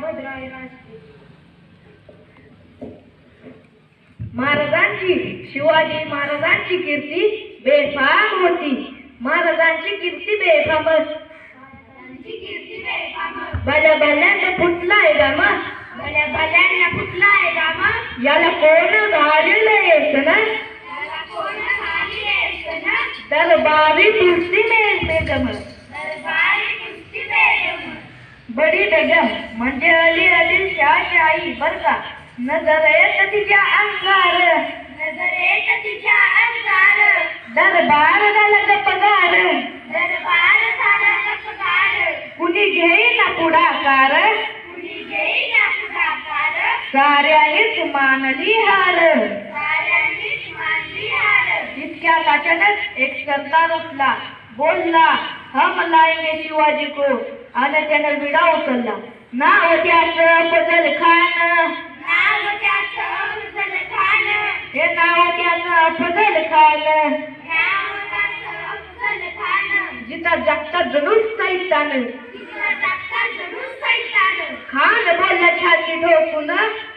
भद्राय राजते. महाराजांची शिवाजी महाराजांची कीर्ती बेफाम होती. महाराजांची कीर्ती बेफामच. भल्या भल्यांना फुटलाय गा मग. भल्या भल्यांना फुटलाय गा मग. याला कोण घालेलंय ना. दरबारी कुस्ती में बेगम. बडी बेगम म्हणजे अली अली शाही बर का. नजर येत तिच्या अंगार. नजर येत तिच्या अंगार. दरबार झाला गपगार. दरबार झाला गपगार. कुणी घेईना पुढाकार. कुणी घेईना पुढाकार. साऱ्यानेच मानली हार. साऱ्यानेच मानली हार. इतक्या अचानक एक सरदार उठला. बोलला, हम लाएंगे शिवाजी को. आणि त्याने विडा उचलला. नाव त्याचं फजल खान. नाव त्याचं फजल खान. हे नाव त्याचं फजल खान. नाव त्याचं फजल खान. जिता जागता जुलूस सैतान. जिता जागता जुलूस सैतान. खान बोलला छाती ठोकून.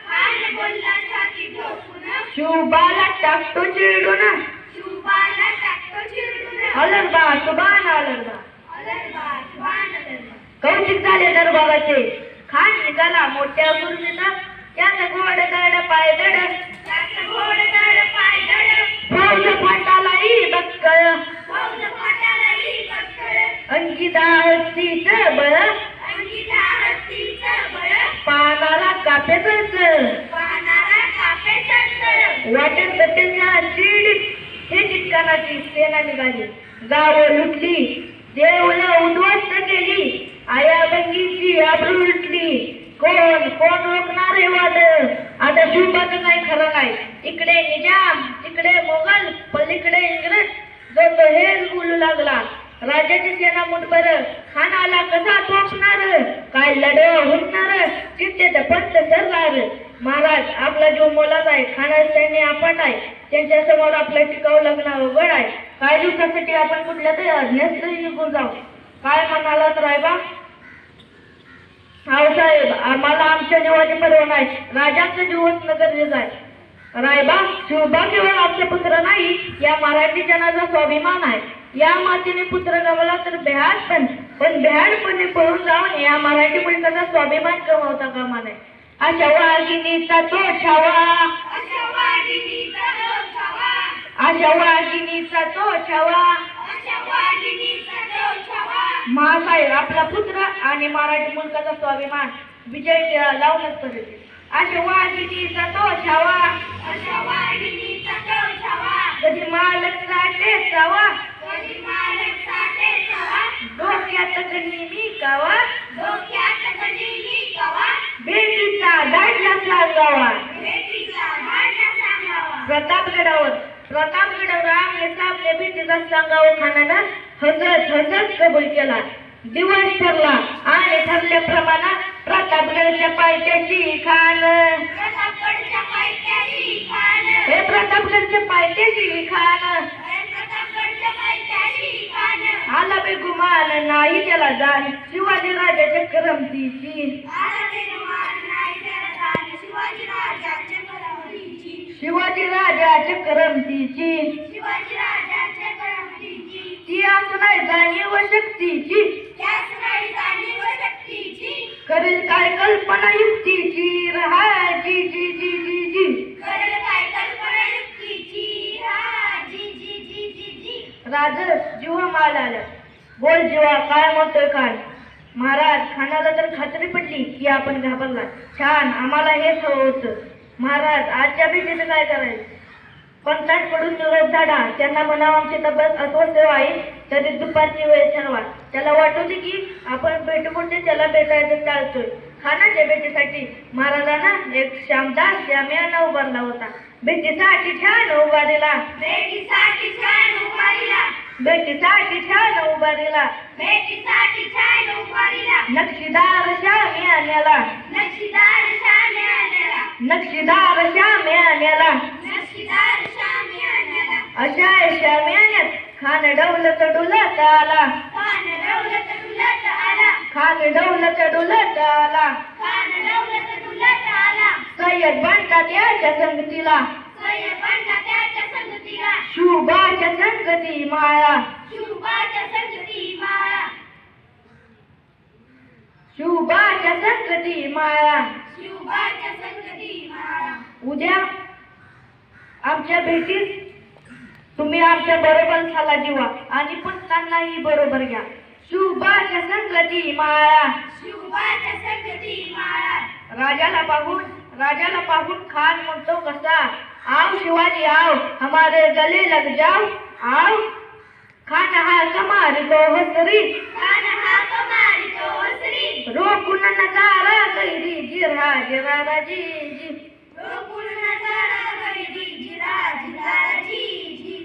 खान बोलला छाती ठोकून. शिवबाला टाकतो चिरडून. शिवबाला टाकतो चिरडून. अलरबा सुभान अलरबा. अलरबा सुभान अलरबा. कौशिक झाले दरबाराचे. खान निघाला मोठ्या गुरुजीनं. त्याचं घोडदळ पायदळ. त्याचं घोडदळ पायदळ. फौज फाटालाही बक्कळ. फौज फाटालाही बक्कळ. अंकिता हस्तीचं बळ. अंकिता हस्तीचं बळ. पानाला कापे चढ. पानाला कापे चढ. वाटेत गटेच्या चिडीत हे चिटकानाची सेना निघाली. गावं लुटली. देवळं उद्ध्वस्त केली. आया बंगीची आबरू लुटली. कोण कोण रोखणार हे वाद. आता शिवबाचं काही खरं नाही. इकडे निजाम तिकडे मोगल पलीकडे इंग्रज. जो तो हेच बोलू लागला. राजाची सेना मुठभर. खान आला कसा तोफणार. काय लढव होणार. चित्ते पंत सरदार. महाराज आपला जीव मोलाचा आहे. खानाचं सैन्य आपण आहे. त्यांच्या समोर आपलं टिकावं लग्न अवघड आहे. काही दिवसासाठी आपण कुठल्या तरी अज्ञात निघून जाऊ. काय म्हणालात रायबा. हाव साहेब आम्हाला आमच्या जीवाची पर्वा नाही. राजांचा जीव असणं गरजेचं आहे. रायबा शिवबा केवळ आमचे पुत्र नाही. या मराठी जनाचा स्वाभिमान आहे. या मातीने पुत्र गमावला तर बेहाड पण बेहाडपणे पळून जाऊन या मराठी मुलकाचा स्वाभिमान गमावता कामा नये. अशा वाघिणीचा तो छावा. अशा वाघिणीचा तो छावा. अशा वाघिणीचा तो छावा. अशा वाघिणीचा तो छावा. महासाहेब आपला पुत्र आणि मराठी मुलकाचा स्वाभिमान विजय लावूनच करेल. अशा वाघिणीचा तो छावा. अशा वाघिणीचा तो छावा. कधी मालक साठे जावा. कधी मालक साठे जावा. डोक्यात गणिमी कावा. डोक्यात गणिमी कावा. बेटीचा धाडला सांगावा. बेटीचा धाडला सांगावा. प्रतापगडावर आमने सामने बेटीचा सांगावा. खानानं हजरत कबूल केला. दिवस ठरला आणि ठरल्याप्रमाणे प्रतापगडच्या पायथ्याशी खान. प्रतापगडच्या पायथ्याशी खान. हे प्रतापगडच्या पायथ्याशी खान. प्रतापगडच्या पायथ्याशी खान. आला बेगुमान नाही त्याला जाण. शिवाजी राजाच्या करमतीची. आला बेगुमान नाही त्याला जाण. शिवाजी राजाच्या करमतीची. शिवाजी राजाच्या करमतीची. शिवाजी राजाच्या करमतीची. ती असं नाही जाणीव शक्तीची. त्यास नाही जाणीव शक्तीची. करेल काय कल्पना युक्तीची. रहा जी जी जी जी जी. करेल काय कल्पना युक्तीची. रहा जी जी जी जी जी. राज जीवा माल आला. बोल जीवा काय म्हणतोय खान. महाराज खानाला तर खात्री पडली की आपण घाबरला. छान आम्हाला हेच हवं होतं. महाराज आजच्या भेटीचं काय करायचं. पंचायत पडून निरोप झाडा. त्यांना म्हणावं आमची तब्येत अस्वस्थ आहे तरी दुपारची वेळ ठरवा. त्याला वाटवते की आपण भेटूपुरते त्याला भेटायचं टाळतोय. खानाच्या भेटीसाठी महाराजांना एक श्यामदास श्याम्यानं उभारला होता. भेटीसाठी छान उभारीला. भेटीसाठी छान उभारीला. भेटीसाठी छान उभारीला. भेटीसाठी छान उभारीला. नक्षीदार श्याम्याला. नक्षीदार श्याम्याला. नक्षीदार श्याम्याला. नक्षीदार श्याम्याला. अशा श्याम्याने खान डौलत डुलत आला. खान डौलत डुलत आला. खान डौलत डुलत आला. खान दौलत उलट आला. सय्यद बनला त्याच्या संगतीला. सय्यद बनला त्याच्या संगतीला. शुभाच्या संगती माळा. शुभाच्या संगती माळा. शुभाच्या संगती माळा. शुभाच्या संगती माळा. उद्या आमच्या भेटीत तुम्ही आमच्या बरोबर झाला जीवा आणि पण त्यांनाही बरोबर घ्या. शुभाच्या संगती माळा. शुभाच्या संगती माळा. राजाला पाहून खान म्हणतो कसा, आओ शिवाजी आओ हमारे गले लग जाओ. आओ खान हा कमाल को हसरी. खान हा कमाल को हसरी. रोकुन नजारा गैरी जिरा जिरा जी जी. रोकुन नजारा गैरी जिरा जिरा जी जी.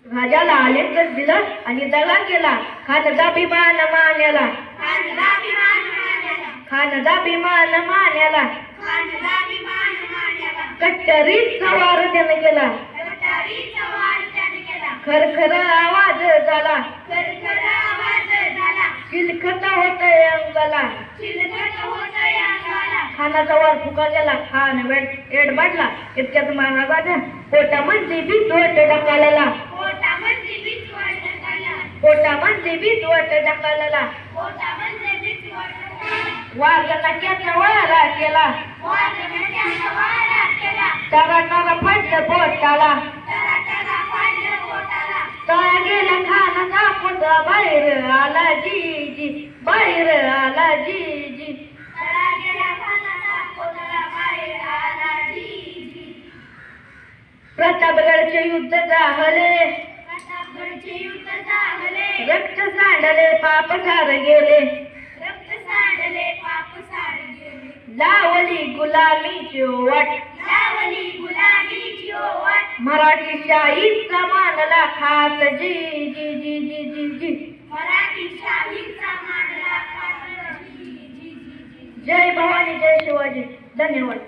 राजाला आलिंगन दिलं आणि दगा केला. खानदा अभिमान मान्याला. खानदा अभिमान मान्याला. खानदा अभिमान मान्याला. खानदा अभिमान मान्याला. कट्टरीचा वार त्याने केला. कटारीचा वार त्याने केला. खरखर आवाज झाला. खरखर आवाज झाला. चिलखत होतय अंगाला. चिलखत होतय अंगाला. खानाचा वार फुकारलेला. खान एडबाडला. इतक्यात महाराजा पोटामध्ये भीतवट ढकलला. पोटामध्ये भीतवट ढकलला. पोटामध्ये भीतवट ढकलला. पोटामध्ये भीतवट ढकलला. वाघ नक्याचा वारा केला. वाघ नक्याचा वारा केला. टरा टरा फाडलं पोटाला. टरा टरा फाडलं पोटाला. तळा गेला खानाचा पोता बाहेर आला जी जी. बाहेर आला जी जी. तळा गेला खानाचा पोता बाहेर आला जी जी. प्रतापगडचे युद्ध झाले. प्रतापगडचे युद्ध झाले. रक्त सांडले पाप सार गेले. रक्त सांडले पाप सार गेले. लावली गुलामीची वाट. लावली गुलामीची ओवाट. मराठी शाहीचा मानला खास जी जी जी जी जी जी. मराठी शाहीचा मानला खास जी जी जी जी. जय भवानी जय शिवाजी. धन्यवाद.